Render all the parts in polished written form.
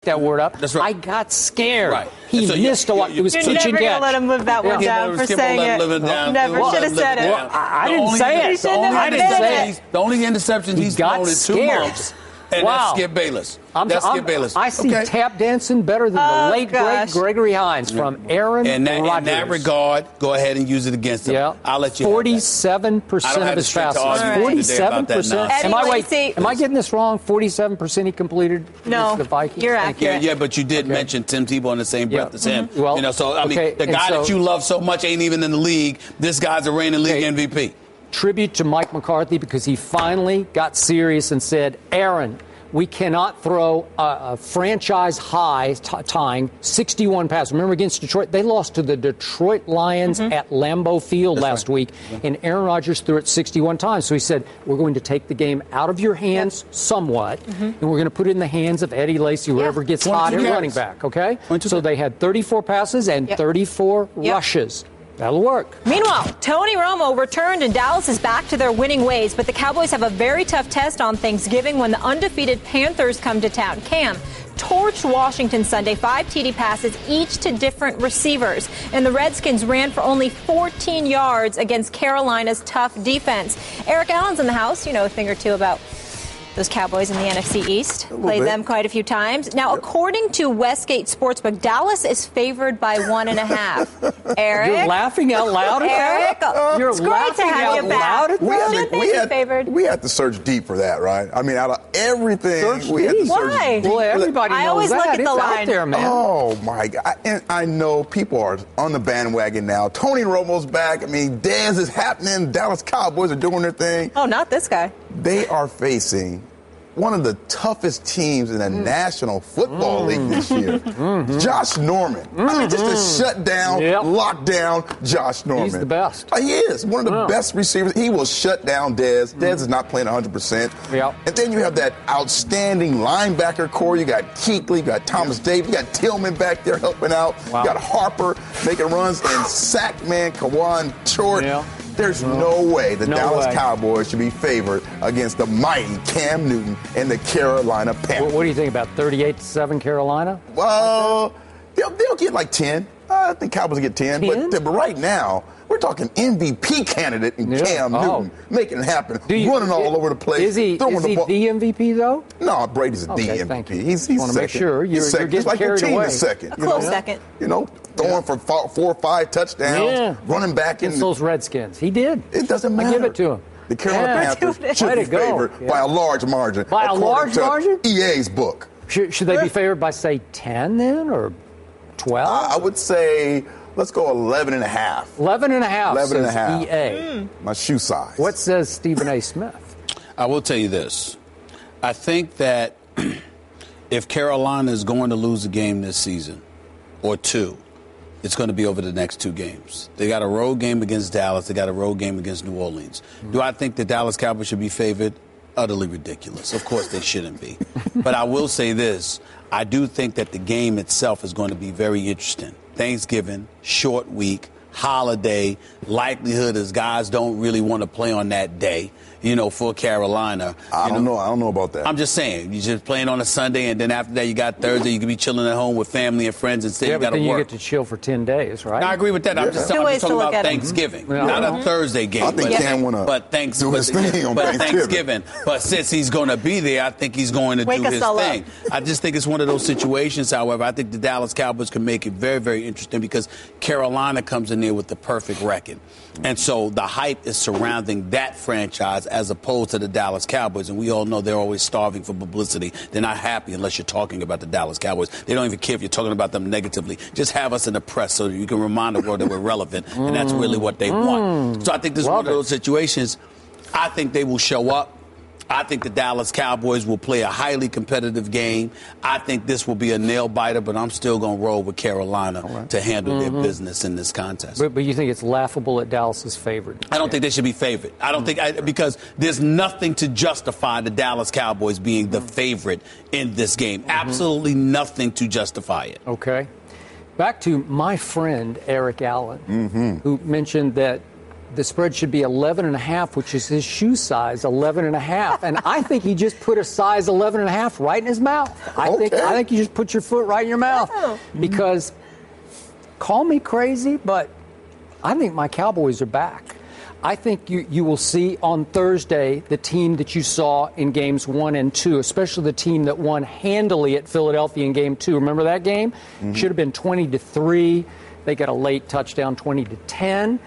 that word up. That's right. I got scared. Right. He missed a lot. It was You're pitch and never going to catch. let him live that one down for saying it. Never should have said it. Well, I didn't say it. I didn't say it. The only interception he's thrown in 2 months. And that's Skip Bayless. Skip Bayless. I see tap dancing better than the late, great Gregory Hines from Aaron Rodgers. In that regard, go ahead and use it against him. Yeah. I'll let you 47% of his passes. 47%. Am I getting this wrong? 47% he completed against the Vikings? You're accurate. Yeah, but you did mention Tim Tebow in the same breath as him. Well, the guy that you love so much ain't even in the league. This guy's a reigning league MVP. Tribute to Mike McCarthy because he finally got serious and said, Aaron, we cannot throw a franchise high tying 61 passes. Remember against Detroit, they lost to the Detroit Lions at Lambeau Field last week, and Aaron Rodgers threw it 61 times. So he said, we're going to take the game out of your hands somewhat, and we're going to put it in the hands of Eddie Lacy, whoever gets hot at running back, okay? So they had 34 passes and 34 rushes. That'll work. Meanwhile, Tony Romo returned and Dallas is back to their winning ways, but the Cowboys have a very tough test on Thanksgiving when the undefeated Panthers come to town. Cam torched Washington Sunday, 5 TD passes, each to different receivers. And the Redskins ran for only 14 yards against Carolina's tough defense. Eric Allen's in the house. You know a thing or two about those Cowboys in the NFC East. Played them quite a few times. Now, according to Westgate Sportsbook, Dallas is favored by 1.5. Eric? You're laughing out loud at that? Eric, You're it's great laughing to have out you back. loud at that? We had to search deep for that, right? I mean, out of everything, we had to search deep. Well, everybody knows I always look at the line. Out there, man. Oh, my God. And I know people are on the bandwagon now. Tony Romo's back. I mean, Dez is happening. Dallas Cowboys are doing their thing. Oh, not this guy. They are facing one of the toughest teams in the National Football League this year. Josh Norman. I mean, just to shut down, lock down Josh Norman. He's the best. He is. One of the best receivers. He will shut down Dez. Dez is not playing 100%. Yep. And then you have that outstanding linebacker core. You got Kuechly, you got Thomas Davis, you got Tillman back there helping out. Wow. You got Harper making runs, and sack man Kawan Short. Yeah. There's no way the Dallas Cowboys should be favored against the mighty Cam Newton and the Carolina Panthers. What do you think about 38-7 Carolina? Well, they'll get like 10. I think Cowboys will get 10. But right now, we're talking MVP candidate in Cam Newton making it happen, running all over the place. Is he the MVP, though? No, Brady's the MVP. Thank you. He's want to second. make sure you're getting just like carried your team away. is second. Close second. You know, throwing for 4 or 5 touchdowns, running back against those Redskins. He did. It doesn't matter. I give it to him. The Carolina Panthers should be favored by a large margin. By a large margin? EA's book. Should they be favored by, say, 10 then, or 12? I would say, let's go 11.5. 11.5 says EA. My shoe size. What says Stephen A. Smith? I will tell you this. I think that if Carolina is going to lose a game this season, or 2, it's going to be over the next 2 games. They got a road game against Dallas. They got a road game against New Orleans. Do I think the Dallas Cowboys should be favored? Utterly ridiculous. Of course they shouldn't be. But I will say this. I do think that the game itself is going to be very interesting. Thanksgiving, short week, holiday, likelihood is guys don't really want to play on that day, for Carolina. I don't know about that. I'm just saying, you're just playing on a Sunday, and then after that you got Thursday. You can be chilling at home with family and friends instead. You got to work. You get to chill for 10 days, right? I agree with that. I'm just talking about Thanksgiving, not a Thursday game. I think Cam want to do his thing on Thanksgiving. But since he's going to be there, I think he's going to do his thing. I just think it's one of those situations, however, I think the Dallas Cowboys can make it very, very interesting because Carolina comes in there with the perfect record. And so the hype is surrounding that franchise as opposed to the Dallas Cowboys. And we all know they're always starving for publicity. They're not happy unless you're talking about the Dallas Cowboys. They don't even care if you're talking about them negatively. Just have us in the press so that you can remind the world that we're relevant. And that's really what they want. So I think this is one of those situations. I think they will show up. I think the Dallas Cowboys will play a highly competitive game. I think this will be a nail-biter, but I'm still going to roll with Carolina to handle their business in this contest. But you think it's laughable that Dallas is favored? I don't think they should be favored. I don't think because there's nothing to justify the Dallas Cowboys being the favorite in this game. Absolutely nothing to justify it. Okay. Back to my friend Eric Allen, who mentioned that the spread should be 11.5, which is his shoe size, 11.5. And I think he just put a size 11.5 right in his mouth. I think you just put your foot right in your mouth. Because, call me crazy, but I think my Cowboys are back. I think you will see on Thursday the team that you saw in games 1 and 2, especially the team that won handily at Philadelphia in game 2. Remember that game? Should have been 20-3. They got a late touchdown, 20-10.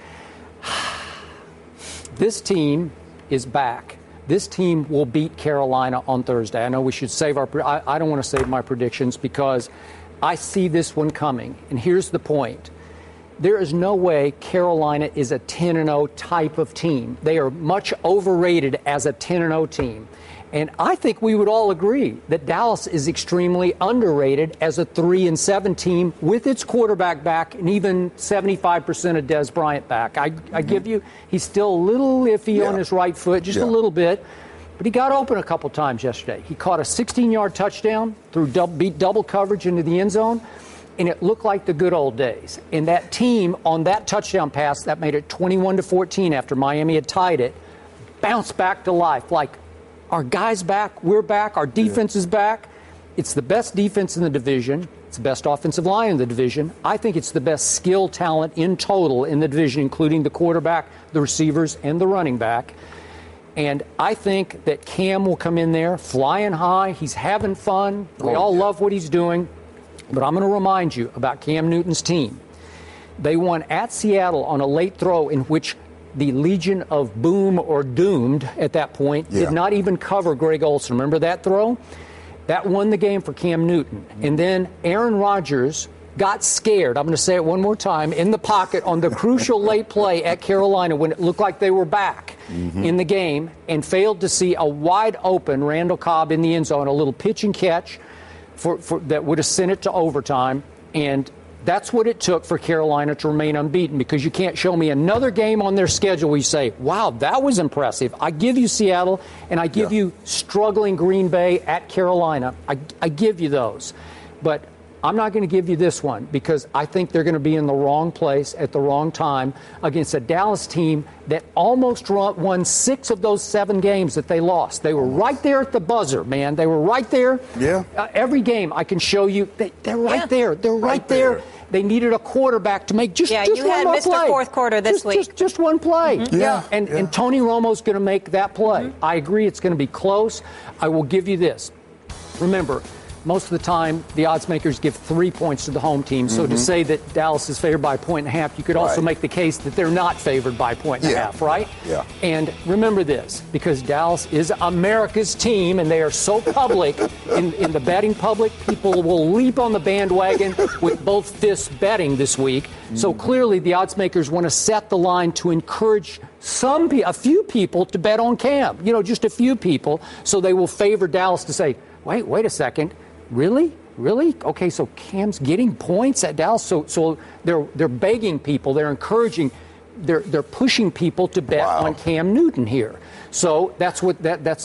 This team is back. This team will beat Carolina on Thursday. I know we should save I don't want to save my predictions because I see this one coming. And here's the point. There is no way Carolina is a 10-0 type of team. They are much overrated as a 10-0 team. And I think we would all agree that Dallas is extremely underrated as a 3-7 team with its quarterback back and even 75% of Des Bryant back. I give you, he's still a little iffy on his right foot, just a little bit. But he got open a couple times yesterday. He caught a 16-yard touchdown beat double coverage into the end zone. And it looked like the good old days. And that team on that touchdown pass that made it 21-14 after Miami had tied it, bounced back to life. Like, our guys back, we're back, our defense is back. It's the best defense in the division. It's the best offensive line in the division. I think it's the best skill talent in total in the division, including the quarterback, the receivers, and the running back. And I think that Cam will come in there flying high. He's having fun. We all love what he's doing. But I'm going to remind you about Cam Newton's team. They won at Seattle on a late throw in which the Legion of Boom or Doomed at that point did not even cover Greg Olsen. Remember that throw? That won the game for Cam Newton. And then Aaron Rodgers got scared, I'm going to say it one more time, in the pocket on the crucial late play at Carolina when it looked like they were back in the game and failed to see a wide open Randall Cobb in the end zone, a little pitch and catch that would have sent it to overtime. And that's what it took for Carolina to remain unbeaten, because you can't show me another game on their schedule where you say, wow, that was impressive. I give you Seattle, and I give you struggling Green Bay at Carolina. I give you those. But I'm not going to give you this one because I think they're going to be in the wrong place at the wrong time against a Dallas team that almost won 6 of those 7 games that they lost. They were right there at the buzzer, man. They were right there. Yeah. Every game I can show you, they're right there. They're right there. They needed a quarterback to make just one more play. Yeah, you had Mr. Fourth Quarter this week. Just one play. And Tony Romo's going to make that play. I agree it's going to be close. I will give you this. Remember, most of the time, the odds makers give 3 points to the home team. So to say that Dallas is favored by 1.5, you could also make the case that they're not favored by 1.5, right? Yeah. And remember this, because Dallas is America's team and they are so public in the betting public, people will leap on the bandwagon with both fists betting this week. So clearly the odds makers want to set the line to encourage a few people to bet on Cam, just a few people. So they will favor Dallas to say, wait a second. Really? Okay, so Cam's getting points at Dallas. So they're begging people, they're encouraging, they're pushing people to bet on Cam Newton here. So that's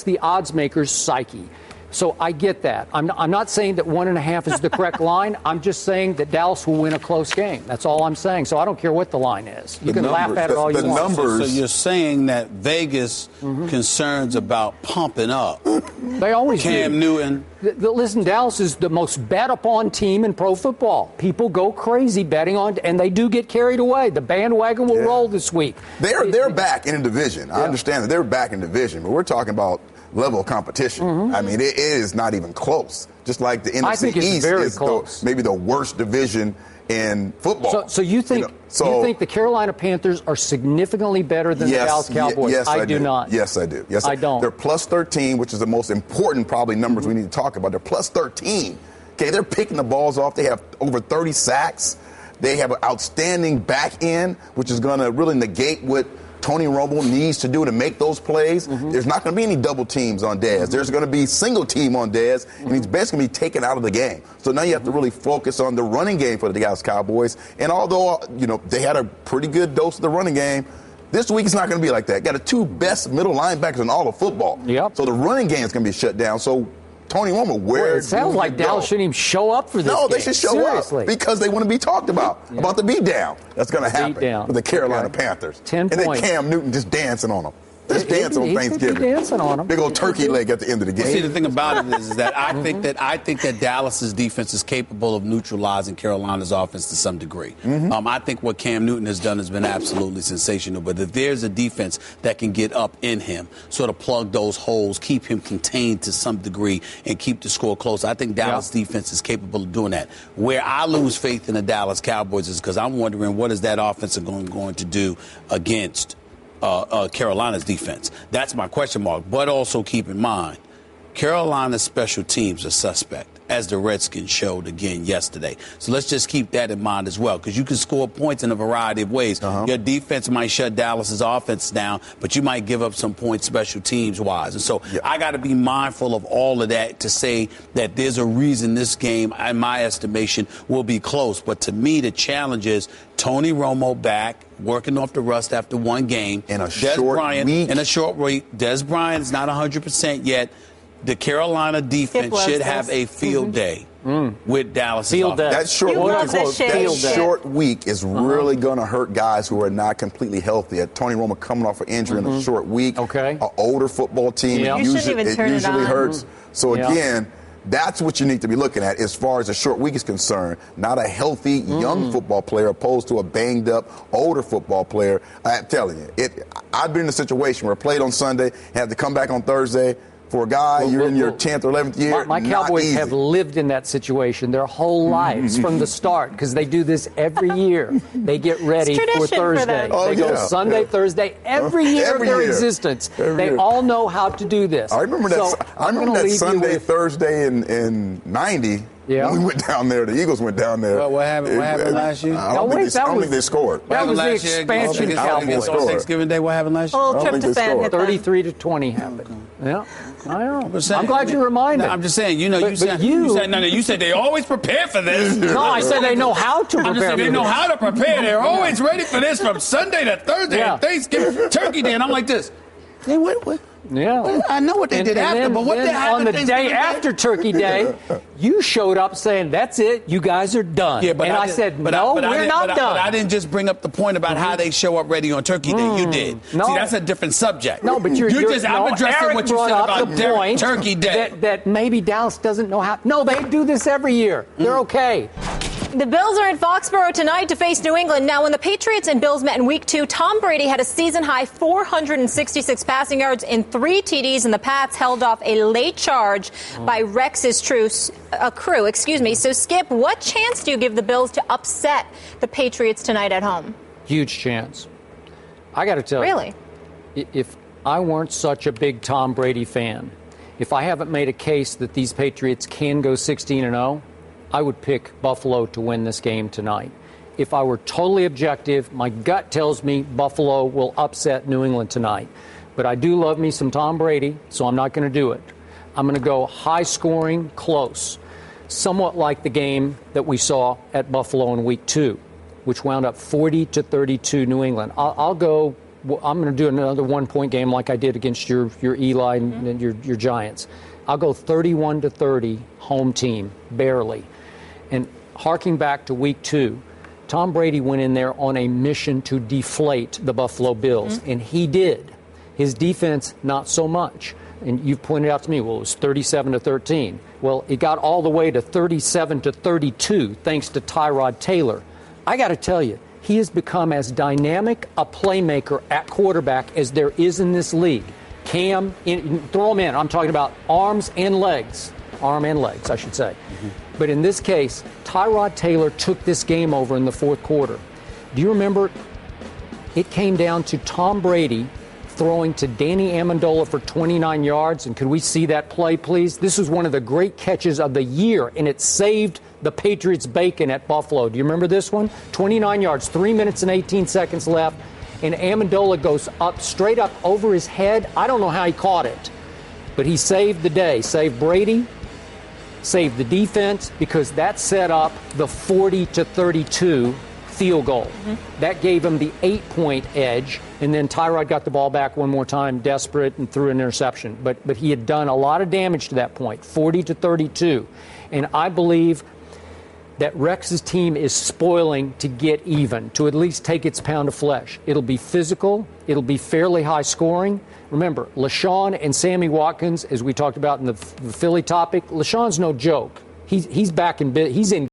the odds maker's psyche. So I get that. I'm not saying that 1.5 is the correct line. I'm just saying that Dallas will win a close game. That's all I'm saying. So I don't care what the line is. You can laugh at it all you want. So you're saying that Vegas concerns about pumping up. They always Cam Newton. Listen, Dallas is the most bet-upon team in pro football. People go crazy betting on, and they do get carried away. The bandwagon will roll this week. They're back in a division. I understand that they're back in division, but we're talking about level of competition. I mean, it is not even close. Just like the NFC East is maybe the worst division in football. So you think you think the Carolina Panthers are significantly better than the Dallas Cowboys? Yes, I do not. Yes, I do. Yes, I don't. They're plus 13, which is the most important probably numbers we need to talk about. They're plus 13. Okay, they're picking the balls off. They have over 30 sacks. They have an outstanding back end, which is going to really negate what Tony Romo needs to do to make those plays. There's not going to be any double teams on Dez. There's going to be single team on Dez, and he's basically going to be taken out of the game. So now you have to really focus on the running game for the Dallas Cowboys. And although, they had a pretty good dose of the running game, this week it's not going to be like that. Got the 2 best middle linebackers in all of football. So the running game is going to be shut down. So Tony Romo, it sounds like Dallas shouldn't even show up for this game. They should show up because they want to be talked about the beatdown that's going to happen with the Carolina Panthers. 10 and points. then Cam Newton just dancing on them. Just dancing on Thanksgiving. Dancing on them. Big old turkey leg at the end of the game. See, the thing about it is that I think that Dallas's defense is capable of neutralizing Carolina's offense to some degree. I think what Cam Newton has done has been absolutely sensational. But if there's a defense that can get up in him, sort of plug those holes, keep him contained to some degree, and keep the score close, I think Dallas defense is capable of doing that. Where I lose faith in the Dallas Cowboys is because I'm wondering what is that offense going to do against Carolina's defense. That's my question mark. But also keep in mind, Carolina's special teams are suspect, as the Redskins showed again yesterday. So let's just keep that in mind as well, because you can score points in a variety of ways. Your defense might shut Dallas's offense down, but you might give up some points special teams-wise. And so I got to be mindful of all of that to say that there's a reason this game, in my estimation, will be close. But to me, the challenge is Tony Romo back, working off the rust after one game. In a short week. Des Bryant's not 100% yet. The Carolina defense should have a field day with Dallas. That short week is really going to hurt guys who are not completely healthy. Tony Romo coming off an injury in a short week. An older football team, it usually hurts. So again, that's what you need to be looking at as far as a short week is concerned. Not a healthy young football player opposed to a banged up older football player. I'm telling you, I've been in a situation where I played on Sunday, had to come back on Thursday. For a guy, you're in your 10th or 11th year. My Cowboys have lived in that situation their whole lives from the start because they do this every year. They get ready for Thursday. They go Sunday, Thursday, every year of their existence. They all know how to do this. I remember that Sunday, Thursday in 90. Yeah. When we went down there, the Eagles went down there. Well, what happened last year? I don't think they scored. That was the expansion Cowboys. On Thanksgiving Day, what happened last year? 33-20 happened. Yeah. I know. I'm glad you reminded. I'm just saying, you said they always prepare for this. No, I said they know how to prepare. I'm just saying they know how to prepare. They're always ready for this from Sunday to Thursday, Thanksgiving, Turkey Day, and I'm like this. Hey, what? Yeah. I know what they did after, but what happened on the day after Turkey Day, you showed up saying, that's it, you guys are done. Yeah, but I said, we're not done. But I didn't just bring up the point about how they show up ready on Turkey Day. You did. No. See, that's a different subject. No, but I'm addressing what you said about the point Turkey Day. That maybe Dallas doesn't know how. No, they do this every year. They're okay. The Bills are in Foxborough tonight to face New England. Now, when the Patriots and Bills met in Week 2, Tom Brady had a season-high 466 passing yards and 3 TDs, and the Pats held off a late charge by Rex's crew. So, Skip, what chance do you give the Bills to upset the Patriots tonight at home? Huge chance. I got to tell you. Really? If I weren't such a big Tom Brady fan, if I haven't made a case that these Patriots can go 16-0, I would pick Buffalo to win this game tonight. If I were totally objective, my gut tells me Buffalo will upset New England tonight. But I do love me some Tom Brady, so I'm not going to do it. I'm going to go high scoring, close, somewhat like the game that we saw at Buffalo in Week 2, which wound up 40-32 New England. I'm going to do another 1-point game like I did against your Eli and your Giants. I'll go 31-30 home team, barely. And harking back to Week 2, Tom Brady went in there on a mission to deflate the Buffalo Bills, and he did. His defense, not so much. And you've pointed out to me, well, it was 37-13. Well, it got all the way to 37-32 thanks to Tyrod Taylor. I got to tell you, he has become as dynamic a playmaker at quarterback as there is in this league. Cam, throw him in. I'm talking about arms and legs. Arm and legs, I should say. But in this case, Tyrod Taylor took this game over in the fourth quarter. Do you remember it came down to Tom Brady throwing to Danny Amendola for 29 yards? And could we see that play, please? This was one of the great catches of the year, and it saved the Patriots' bacon at Buffalo. Do you remember this one? 29 yards, 3 minutes and 18 seconds left, and Amendola goes up, straight up over his head. I don't know how he caught it, but he saved the day, saved Brady, saved the defense, because that set up the 40-32 field goal. That gave him the 8-point edge, and then Tyrod got the ball back one more time, desperate, and threw an interception. But he had done a lot of damage to that point, 40-32. And I believe that Rex's team is spoiling to get even, to at least take its pound of flesh. It'll be physical. It'll be fairly high scoring. Remember, LaShawn and Sammy Watkins, as we talked about in the Philly topic, LaShawn's no joke. He's back in. He's in.